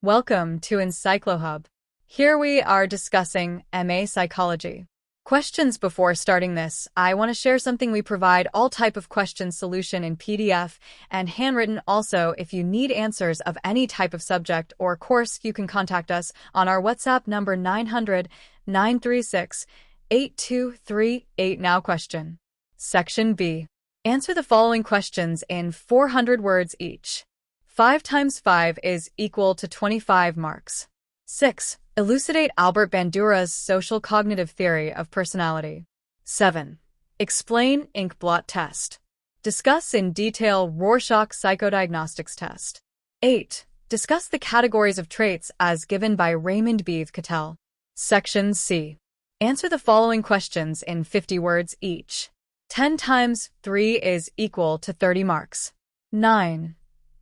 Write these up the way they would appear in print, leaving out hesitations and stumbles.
Welcome to EncycloHub. Here we are discussing MA Psychology. Questions. Before starting this, I want to share something. We provide all type of question solution in PDF and handwritten. Also, if you need answers of any type of subject or course, you can contact us on our WhatsApp number 900-936-8238. Now question. Section B. Answer the following questions in 400 words each. 5 times 5 is equal to 25 marks. 6. Elucidate Albert Bandura's social cognitive theory of personality. 7. Explain ink blot test. Discuss in detail Rorschach psychodiagnostics test. 8. Discuss the categories of traits as given by Raymond B. Cattell. Section C. Answer the following questions in 50 words each. 10 times 3 is equal to 30 marks. 9.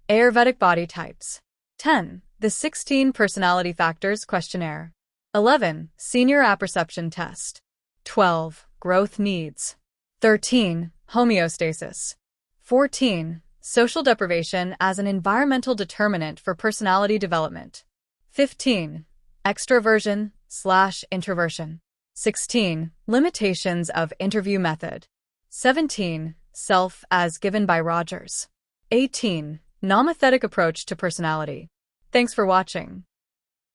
Ayurvedic body types. 10. The 16 Personality Factors Questionnaire. 11. Senior Apperception Test. 12. Growth Needs. 13. Homeostasis. 14. Social deprivation as an environmental determinant for personality development. 15. Extroversion/introversion. 16. Limitations of interview method. 17. Self as given by Rogers. 18. Nomothetic approach to personality. Thanks for watching.